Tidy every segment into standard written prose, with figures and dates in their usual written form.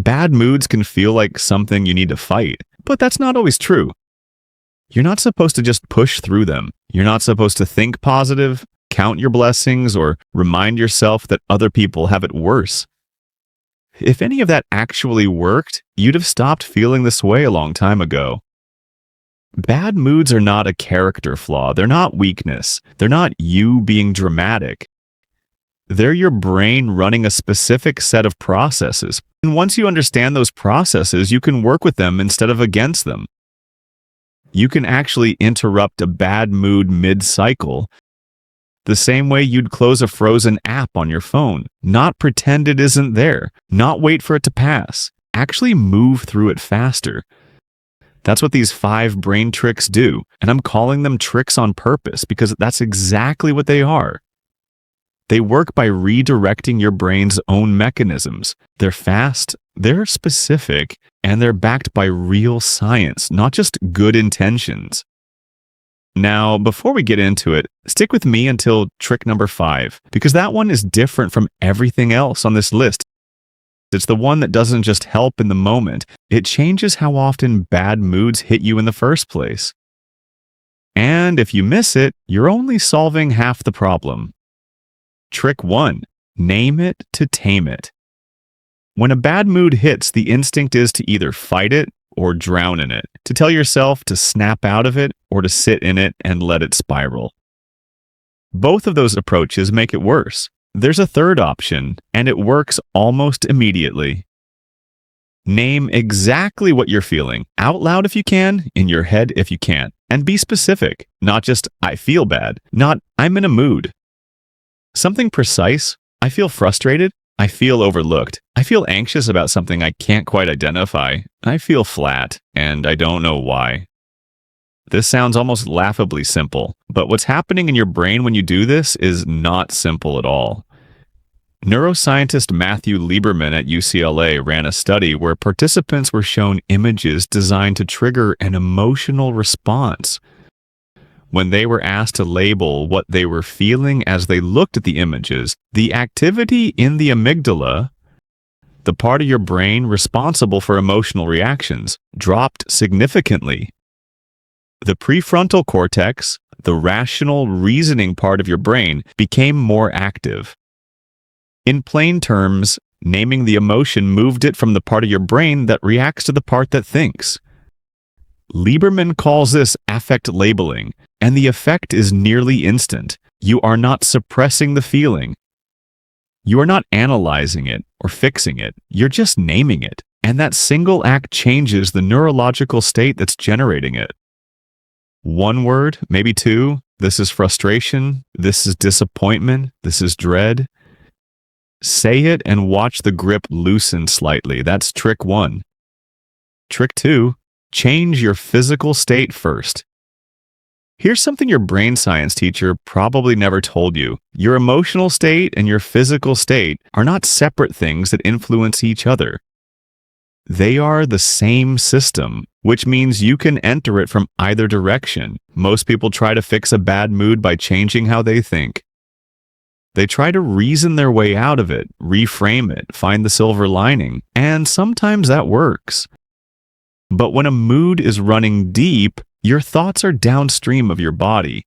Bad moods can feel like something you need to fight, but that's not always true. You're not supposed to just push through them. You're not supposed to think positive, count your blessings, or remind yourself that other people have it worse. If any of that actually worked, you'd have stopped feeling this way a long time ago. Bad moods are not a character flaw. They're not weakness. They're not you being dramatic. They're your brain running a specific set of processes. And once you understand those processes, you can work with them instead of against them. You can actually interrupt a bad mood mid-cycle the same way you'd close a frozen app on your phone. Not pretend it isn't there. Not wait for it to pass. Actually move through it faster. That's what these 5 brain tricks do, and I'm calling them tricks on purpose because that's exactly what they are. They work by redirecting your brain's own mechanisms. They're fast, they're specific, and they're backed by real science, not just good intentions. Now, before we get into it, stick with me until trick number 5, because that one is different from everything else on this list. It's the one that doesn't just help in the moment, it changes how often bad moods hit you in the first place. And if you miss it, you're only solving half the problem. Trick 1. Name it to tame it. When a bad mood hits, the instinct is to either fight it or drown in it, to tell yourself to snap out of it or to sit in it and let it spiral. Both of those approaches make it worse. There's a third option, and it works almost immediately. Name exactly what you're feeling, out loud if you can, in your head if you can't, and be specific, not just, I feel bad, not, I'm in a mood. Something precise, I feel frustrated, I feel overlooked, I feel anxious about something I can't quite identify, I feel flat, and I don't know why. This sounds almost laughably simple, but what's happening in your brain when you do this is not simple at all. Neuroscientist Matthew Lieberman at UCLA ran a study where participants were shown images designed to trigger an emotional response. When they were asked to label what they were feeling as they looked at the images, the activity in the amygdala, the part of your brain responsible for emotional reactions, dropped significantly. The prefrontal cortex, the rational reasoning part of your brain, became more active. In plain terms, naming the emotion moved it from the part of your brain that reacts to the part that thinks. Lieberman calls this affect labeling, and the effect is nearly instant. You are not suppressing the feeling. You are not analyzing it or fixing it. You're just naming it, and that single act changes the neurological state that's generating it. One word, maybe 2. This is frustration. This is disappointment. This is dread. Say it and watch the grip loosen slightly. That's trick 1. Trick 2. Change your physical state first. Here's something your brain science teacher probably never told you. Your emotional state and your physical state are not separate things that influence each other. They are the same system, which means you can enter it from either direction. Most people try to fix a bad mood by changing how they think. They try to reason their way out of it, reframe it, find the silver lining, and sometimes that works. But when a mood is running deep, your thoughts are downstream of your body.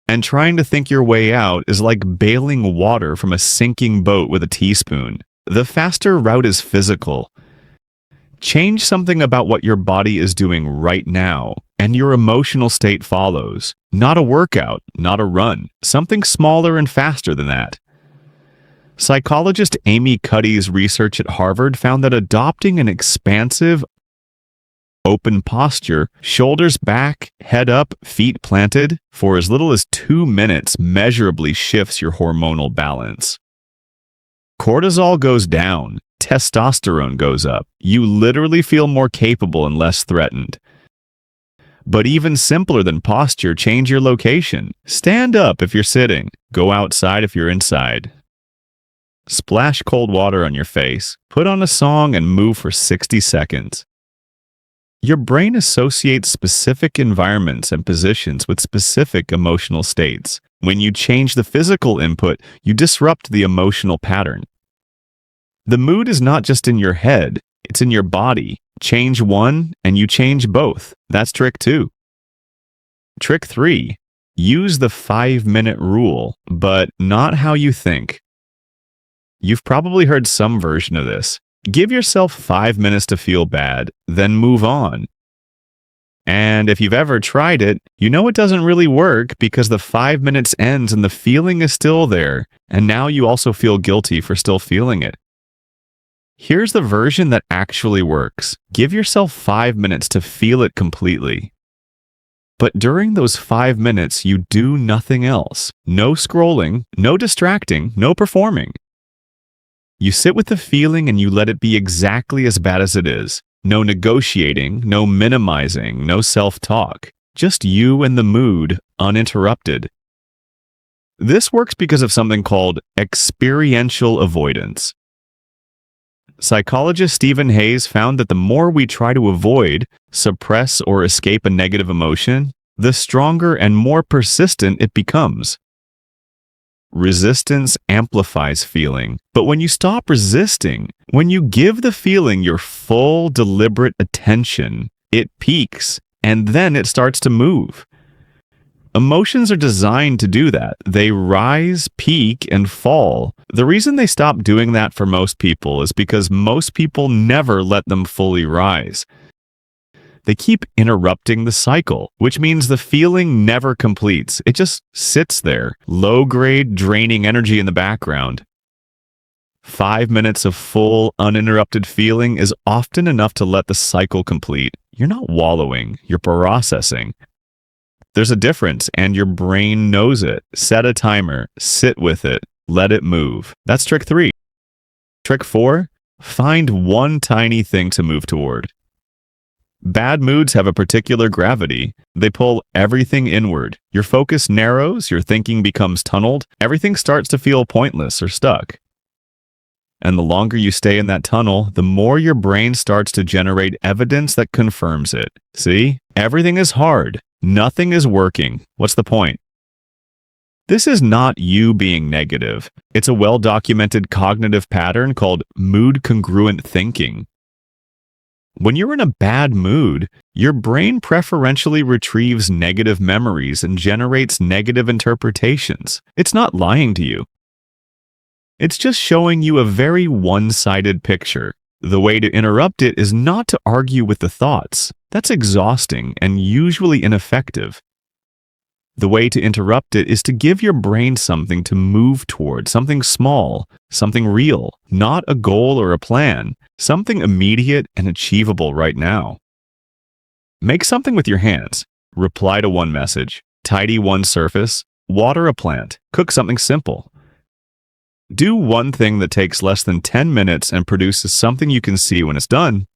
And trying to think your way out is like bailing water from a sinking boat with a teaspoon. The faster route is physical. Change something about what your body is doing right now, and your emotional state follows. Not a workout, not a run, something smaller and faster than that. Psychologist Amy Cuddy's research at Harvard found that adopting an expansive, open posture, shoulders back, head up, feet planted, for as little as 2 minutes measurably shifts your hormonal balance. Cortisol goes down. Testosterone goes up. You literally feel more capable and less threatened. But even simpler than posture, change your location. Stand up if you're sitting. Go outside if you're inside. Splash cold water on your face. Put on a song and move for 60 seconds. Your brain associates specific environments and positions with specific emotional states. When you change the physical input, you disrupt the emotional pattern. The mood is not just in your head, it's in your body. Change one and you change both. That's trick 2. Trick 3. Use the 5-minute rule, but not how you think. You've probably heard some version of this. Give yourself 5 minutes to feel bad, then move on. And if you've ever tried it, you know it doesn't really work because the 5 minutes ends and the feeling is still there, and now you also feel guilty for still feeling it. Here's the version that actually works. Give yourself 5 minutes to feel it completely. But during those 5 minutes, you do nothing else. No scrolling, no distracting, no performing. You sit with the feeling and you let it be exactly as bad as it is. No negotiating, no minimizing, no self-talk. Just you and the mood, uninterrupted. This works because of something called experiential avoidance. Psychologist Stephen Hayes found that the more we try to avoid, suppress, or escape a negative emotion, the stronger and more persistent it becomes. Resistance amplifies feeling, but when you stop resisting, when you give the feeling your full, deliberate attention, it peaks, and then it starts to move. Emotions are designed to do that. They rise, peak, and fall. The reason they stop doing that for most people is because most people never let them fully rise. They keep interrupting the cycle, which means the feeling never completes. It just sits there, low-grade, draining energy in the background. 5 minutes of full, uninterrupted feeling is often enough to let the cycle complete. You're not wallowing, you're processing. There's a difference, and your brain knows it. Set a timer, sit with it, let it move. That's trick 3. Trick 4, find one tiny thing to move toward. Bad moods have a particular gravity. They pull everything inward. Your focus narrows, your thinking becomes tunneled, everything starts to feel pointless or stuck. And the longer you stay in that tunnel, the more your brain starts to generate evidence that confirms it. See? Everything is hard. Nothing is working. What's the point? This is not you being negative. It's a well-documented cognitive pattern called mood-congruent thinking. When you're in a bad mood, your brain preferentially retrieves negative memories and generates negative interpretations. It's not lying to you. It's just showing you a very one-sided picture. The way to interrupt it is not to argue with the thoughts. That's exhausting and usually ineffective. The way to interrupt it is to give your brain something to move toward, something small, something real, not a goal or a plan, something immediate and achievable right now. Make something with your hands. Reply to one message, tidy one surface, water a plant, cook something simple. Do one thing that takes less than 10 minutes and produces something you can see when it's done.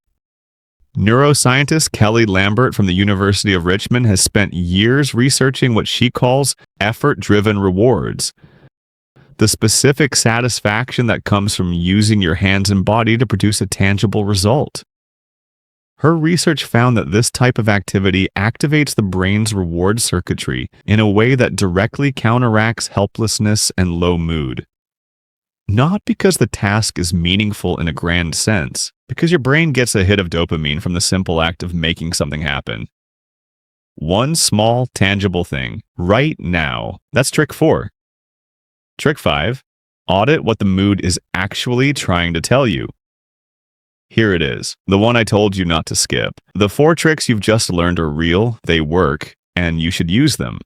Neuroscientist Kelly Lambert from the University of Richmond has spent years researching what she calls effort-driven rewards, the specific satisfaction that comes from using your hands and body to produce a tangible result. Her research found that this type of activity activates the brain's reward circuitry in a way that directly counteracts helplessness and low mood. Not because the task is meaningful in a grand sense, because your brain gets a hit of dopamine from the simple act of making something happen. One small, tangible thing, right now. That's trick 4. Trick 5, audit what the mood is actually trying to tell you. Here it is, the one I told you not to skip. The 4 tricks you've just learned are real, they work, and you should use them.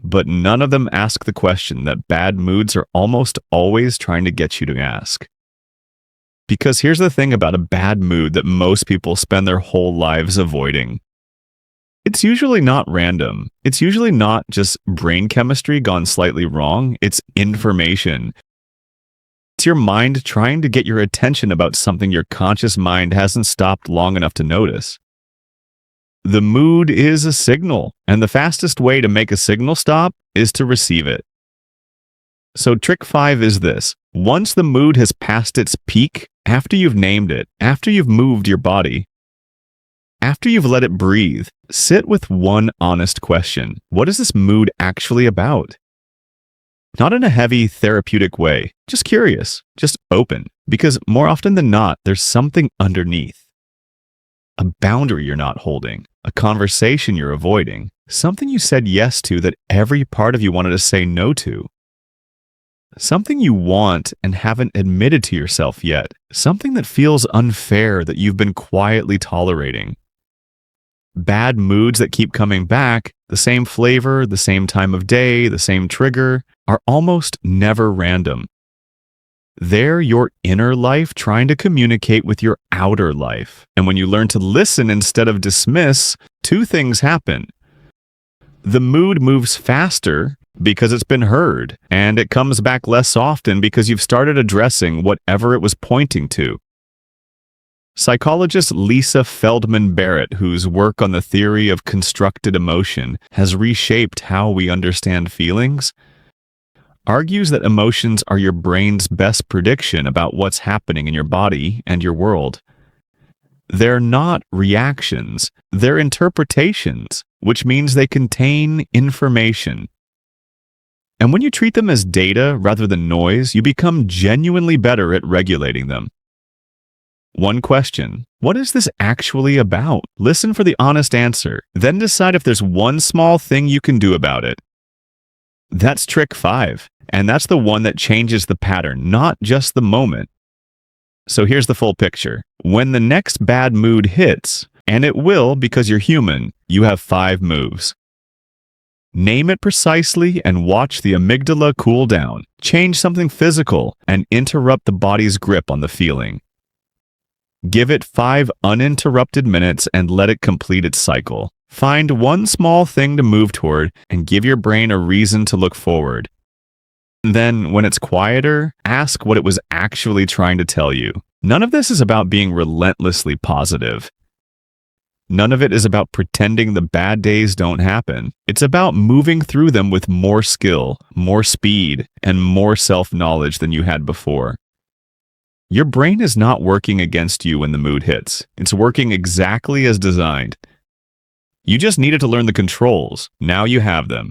But none of them ask the question that bad moods are almost always trying to get you to ask. Because here's the thing about a bad mood that most people spend their whole lives avoiding. It's usually not random. It's usually not just brain chemistry gone slightly wrong. It's information. It's your mind trying to get your attention about something your conscious mind hasn't stopped long enough to notice. The mood is a signal, and the fastest way to make a signal stop is to receive it. So trick 5 is this. Once the mood has passed its peak, after you've named it, after you've moved your body, after you've let it breathe, sit with one honest question. What is this mood actually about? Not in a heavy, therapeutic way, just curious, just open, because more often than not, there's something underneath. A boundary you're not holding, a conversation you're avoiding, something you said yes to that every part of you wanted to say no to. Something you want and haven't admitted to yourself yet, something that feels unfair that you've been quietly tolerating. Bad moods that keep coming back, the same flavor, the same time of day, the same trigger, are almost never random. They're your inner life trying to communicate with your outer life. And when you learn to listen instead of dismiss, two things happen. The mood moves faster because it's been heard, and it comes back less often because you've started addressing whatever it was pointing to. Psychologist Lisa Feldman Barrett, whose work on the theory of constructed emotion has reshaped how we understand feelings, argues that emotions are your brain's best prediction about what's happening in your body and your world. They're not reactions, they're interpretations, which means they contain information. And when you treat them as data rather than noise, you become genuinely better at regulating them. One question: what is this actually about? Listen for the honest answer, then decide if there's one small thing you can do about it. That's trick 5, and that's the one that changes the pattern, not just the moment. So here's the full picture. When the next bad mood hits, and it will because you're human, you have 5 moves. Name it precisely and watch the amygdala cool down. Change something physical and interrupt the body's grip on the feeling. Give it 5 uninterrupted minutes and let it complete its cycle. Find one small thing to move toward and give your brain a reason to look forward. Then, when it's quieter, ask what it was actually trying to tell you. None of this is about being relentlessly positive. None of it is about pretending the bad days don't happen. It's about moving through them with more skill, more speed, and more self-knowledge than you had before. Your brain is not working against you when the mood hits. It's working exactly as designed. You just needed to learn the controls. Now you have them.